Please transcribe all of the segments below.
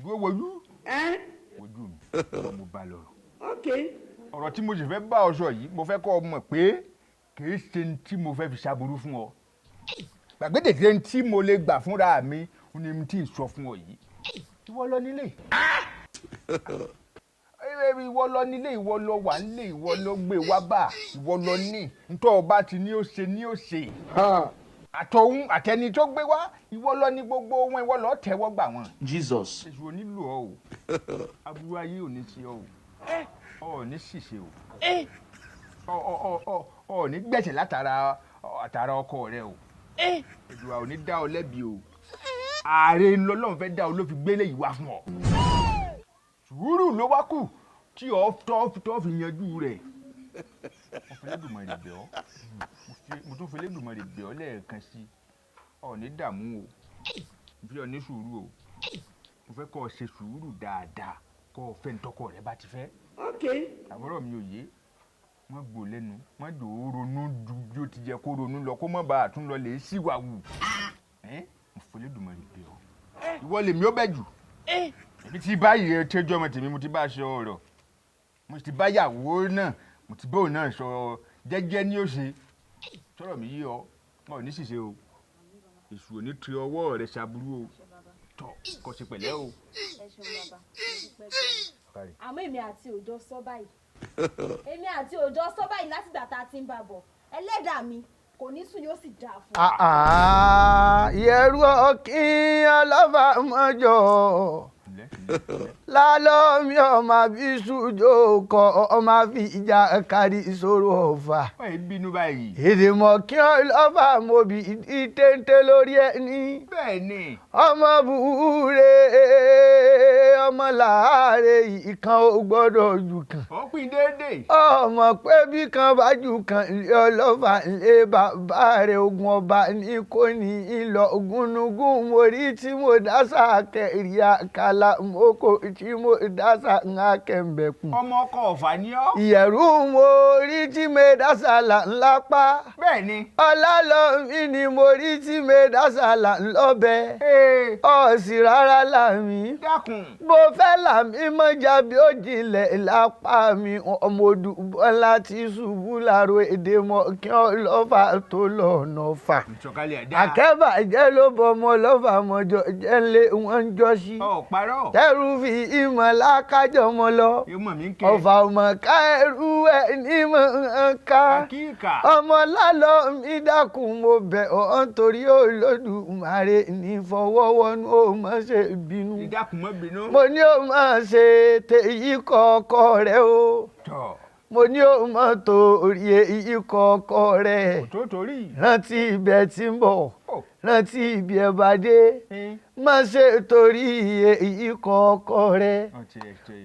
dúró wojú wojú mi mo bá lọ. ọ̀rọ̀ tí mo sì fẹ́ bá ọ sọ yìí mo fẹ́ kọ́ ọ mọ̀ pé kì í ṣe ní tí mo fẹ́ fi ṣàbùrú fún ọ gbàgede ní tí mo lè gbà fúnra mi ní tí ì sọ fún ọ yìí ìwọ lọ nílé ìwọ lọ nílé ìwọ lọ wà nílé ìwọ lọ gbé wá bá ìwọ lọ ní ntọ́ ọba ti ní ó ṣe àtọ̀hún àtẹni tó gbé wá ìwọ lọ ní gbogbo wọn ìwọ lọ tẹ́wọ́ gbà wọn. Jesus. èṣù ò nílò ọ o aburú ayé ò ní ṣe ọ o ọ ní ṣìṣe o ọ ní gbẹ̀sẹ̀ látara ọkọ rẹ o Èdùà ò ní dá ọ lẹ́bi o ààrẹ lọ́lọ́run fẹ́ dá ọ ló fi gbélé yìí wá fún ọ sùúrù ló wá kù tí ọ tọ́ fi yanjú rẹ̀ mo fi Elédùmarè bẹ̀ ọ́ mo tún fi Elédùmarè bẹ̀ ọ́ lẹ́ẹ̀kan sí ọ ní dààmú o mo fi ọ ní sùúrù o mo fẹ́ kọ́ ọ ṣe sùúrù dáadáa kọ́ ọ fẹ́ ntọ́kọ rẹ bá ti fẹ́ àbúrò mi ò yé wọ́n gbò lẹ́nu wọ́n dò ó ronú ju bí ó ti jẹ́ kó ronú lọ kó má bàa tún lọ lè síwà wù mo fi Elédùmarè bẹ̀ ọ́ ìwọ lèmi ó bẹ̀ jù èmi ti báyìí ẹ tẹ́jọ́ ọmọ tèmi mo ti bá aṣọ ọ̀rọ̀ mo ti bá yàwó náà mo ti bóun náà sọ jẹ́jẹ́ ní òṣè sọ̀rọ̀ mi yí ọ wọn ò ní ṣìṣe o èṣù ò ní ti ọwọ́ rẹ ṣàbúrú o tọ kò sí pẹ̀lẹ́ o. ẹ ṣeun bàbá àmọ́ èmi àti òjò sọ báyìí láti gbà tá a ti ń bá bọ̀ ẹlẹ́dàá mi kò ní sùn yóò sì dáa fún mi. Ìyẹ̀rú ọ̀kín ọlọ́fà mọ́jọ́ lálọ́ mi ọmọ bíṣu jókòó ọmọ fi ìjà kárí ìṣòro ọ̀fà. wọ́n yìí bínú báyìí. èdè mọ̀kín ọlọ́fà mọ̀bí téńté lórí ẹni. bẹ́ẹ̀ ni. ọmọ búure ọmọ láàárẹ̀ ìkan ò gbọ́dọ̀ jù kan. ó pín déédéé. ọmọ pé bí kan bá jù kan ilé ọlọ́fà ilé bàbá rẹ̀ ogun ọba ní kò ní ìlọ ògúnnugún mo rí tí mo dá sáà kẹrì àkàlà mo kò tí mo dasa ńlá kẹ̀mbẹ̀kùn. ọmọ ọkọ ọ̀fà ni ọ́. ìyẹ̀rù mo rí tí mo dasa là ńlá pa. bẹ́ẹ̀ ni. ọlálọ́mí ni mo rí tí mo dasa là ńlọ́bẹ. ọ̀sì rárá làmí. dákun. mo fẹ́ làmí mọ́jà bí ó jinlẹ̀ lápá mi ọmọ Odùbọ́lá ti ṣubú láàrò èdè mọ́ kí ọlọ́fà tó lọ́nà fà. àkẹ́bàjẹ́ ló bọ́ ọmọ ọlọ́fà mọ́jọ jẹ́ ńlé wọn ń jọ sí. parọ́. tẹ́rù fi ìmọ̀ lákájọ mọ́ lọ. ọ̀fà ọmọ ká ẹrú ẹ̀ ní mọ̀ ká. ọmọ lálọ́ mi dákun mo bẹ̀ ọ́ nítorí Olódùmarè ní fọwọ́wọ́nú ó má ṣe bínú. ìdákun má bínú. mo ní ó má ṣe tèyí kọ̀ọ̀kọ̀ rẹ o. mo ní ó má torí èyí kọ̀ọ̀kọ̀ rẹ. rántí ibẹ̀ tí ń bọ̀ rántí ibi ẹ bá dé má ṣe torí èyí kọ̀ọ̀kọ̀ rẹ.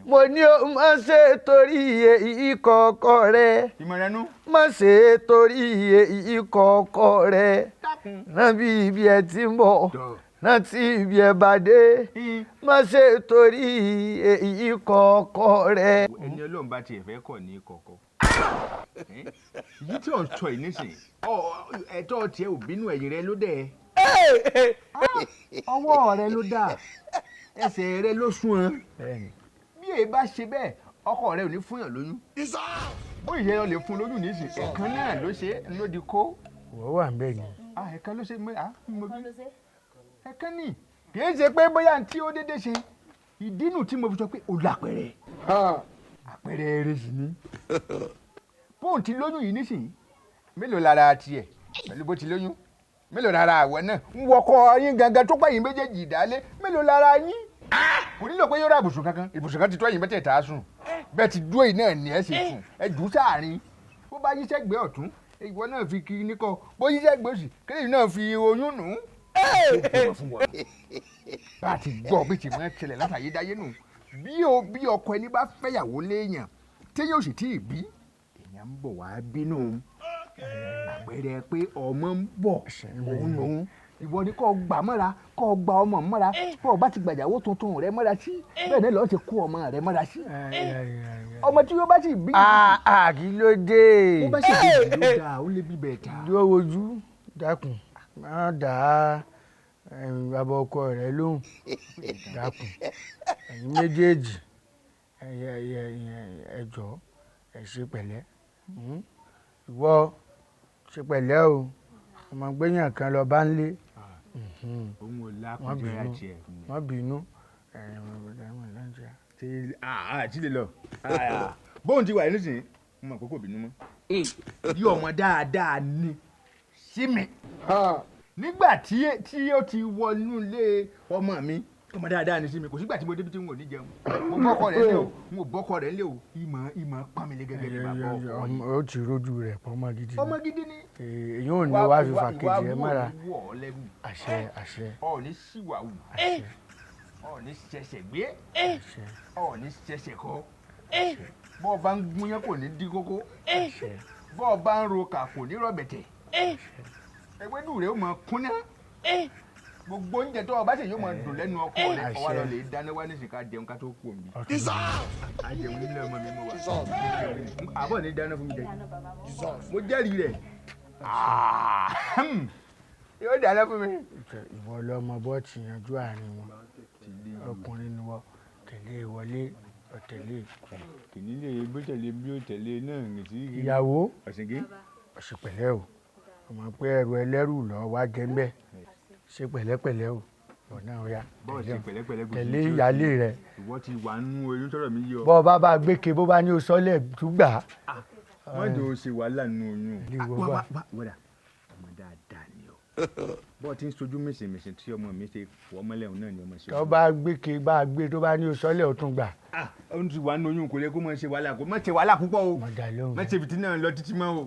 mo ní o má ṣe torí èyí kọ̀ọ̀kọ̀ rẹ. má ṣe torí èyí kọ̀ọ̀kọ̀ rẹ. rántí ibi ẹ tí ń bọ̀ rántí ibi ẹ bá dé má ṣe torí èyí kọ̀ọ̀kọ̀ rẹ. ẹni Ọlọ́run bá tiẹ̀ fẹ́ kọ̀ ní kọ̀ọ̀kọ̀ yìí tí ò ń sọ yìí nísìnyí ẹ̀tọ́ tiẹ̀ ò bínú ẹ̀yìn rẹ ló dẹ̀ ọwọ́ rẹ ló dà ẹsẹ̀ rẹ ló sún ọ́n bí èyí bá ṣe bẹ́ẹ̀ ọkọ rẹ ò ní fún yàn lóyún ó yẹ ọ lè fún lóyún nísìnyí ẹ̀kan náà ló ṣe ló di kó. wọ́n wà ń bẹ̀ ni. ẹ̀kan ló ṣe ẹ̀kan ní kì í ṣe pé bóyá tí ó dédé ṣe ìdínú tí mo fi sọ pé ó lápẹ̀rẹ̀ àpẹẹrẹ eré sì ni bóun ti lóyún yìí nísìnyí mélòó lára tiẹ̀ pẹ̀lú bó ti lóyún mélòó lára àwọ̀ náà ń wọkọ̀ yín gangan tó pẹ̀yìn méjèèjì ìdálé mélòó lára yín kò nílò pé yóò ra ibùsùn kankan ibùsùn kan ti tó ẹ̀yìn mẹ́tẹ̀ẹ̀ta sùn bẹ́ẹ̀ ti dúró yìí náà ní ẹ̀ sì sùn ẹ̀ jù sáàrin bó bá yín sẹ́gbẹ̀ẹ́ ọ̀tún ìwọ náà fi kiri níkọ bó yín sẹ́gbẹ̀ẹ́ òsì kéèyàn náà fi oyún nù ú. bá a ti gbọ́ bí ti máa ṣẹlẹ̀ látàyédáyé nù bí ọkọ ẹni bá fẹ́yàwó léèyàn téèyàn ò sì tí ì bí èèyàn ń bọ̀ wá bínú àpẹẹrẹ pé ọmọ ń bọ̀ òun lòun ìwọ ni kò gbà mọ́ra kò gba ọmọ mọ́ra bó o bá ti gbàyàwó tuntun rẹ mọ́ra sí bẹ́ẹ̀ náà lọ́ọ́ ti kó ọmọ rẹ mọ́ra sí ọmọ tí yóò bá sì bí. kí ló dé. ó bá sì bí ló dáa ó lè bí bẹ́ẹ̀ ta. dúró wojú dákun má dá bàbá ọkọ rẹ lóhùn dákun ẹ̀yin méjèèjì ẹ jọ̀ọ́ ẹ ṣe pẹ̀lẹ́ ìwọ ṣe pẹ̀lẹ́ o ọmọ gbẹ̀yàn kan lọ bá ń lé wọ́n bínú tí lè lọ bóun ti wà nísìnyí mo mọ̀ pé kò bínú mọ́ bí ọmọ dáadáa ni sí mi nígbà tí ó ti wọnú ilé ọmọ mi ọmọ dáadáa ni sí mi kò sígbà tí mo débi tí n ò ní jẹun mo bọ́kọ rẹ̀ lé o n ò bọ́kọ rẹ̀ lé o ìmọ̀ pàmìlẹ̀ gẹ́gẹ́ bí bàbá ọkọ ó ti rójú rẹ̀ pọ̀ ọmọ gidi ọmọ gidi ni èyí ò ní wá fífa kejì ẹ mọ́ra àṣẹ ọ̀ ní síwáwù ọ̀ ní ṣẹ̀ṣẹ̀ gbé ọ̀ ní ṣẹ̀ṣẹ̀ kọ́ bọ́ọ̀ bá ń gúnyán kò ní dí kókó bọ́ọ̀ bá ń ro kà kò ní rọ̀bẹ̀tẹ̀ ẹgbẹ́dù rẹ̀ ó máa kúnná gbogbo oúnjẹ tó o bá ṣe yóò máa dùn lẹ́nu ọkọ rẹ̀ ọwọ́ lọ lè dáná wá nísìnyí ká jẹun ká tó kú omi. àjẹun nílé ọmọ mi mọ wa àbọ̀ ní dáná fún mi jẹ mo jẹ́rìí rẹ̀ yóò dáná fún mi. ìwọ lọmọ bọ́ ti yanjú àárín wọn ọkùnrin ni wọ́n tẹ̀lé wọlé ọ̀tẹ̀lé. kìíní lè gbé tẹ̀lé bí ó tẹ̀lé náà nìtí. ìyàwó ọ̀sìnkì. ọ̀sìpẹ̀lẹ́ o ọmọ pé ẹrù ẹlẹ́rù lọ wá jẹ́ ńbẹ́ ṣe pẹ̀lẹ́pẹ̀lẹ́ o ọ̀nà ọ̀ya tẹ̀lé ìyálé rẹ̀. ìwọ ti wà nínú oyún tọrọ mi yọ. bọ́ ọ bá gbéke bó bá ní o sọ́lẹ̀ tún gbà. wọ́n jọ ṣe wàhálà nínú oyún. wọ́dà ọmọ dáadáa ni o bọ́ ti ń sojú mèsèmèsè tí ọmọ mi ṣe fọ́ mọ́lẹ̀ náà ni ọmọ ṣe. tó bá gbéke bá gbé tó bá ní o sọ́lẹ̀ o tún gbà. ó ti wà nínú oyún kò lè kó mọ̀ ṣe wàhálà kó mọ̀ ṣe wàhálà púpọ̀ o mọ̀ dà lóhùn. mọ̀ ṣe fìtínà lọ títí mọ́ o.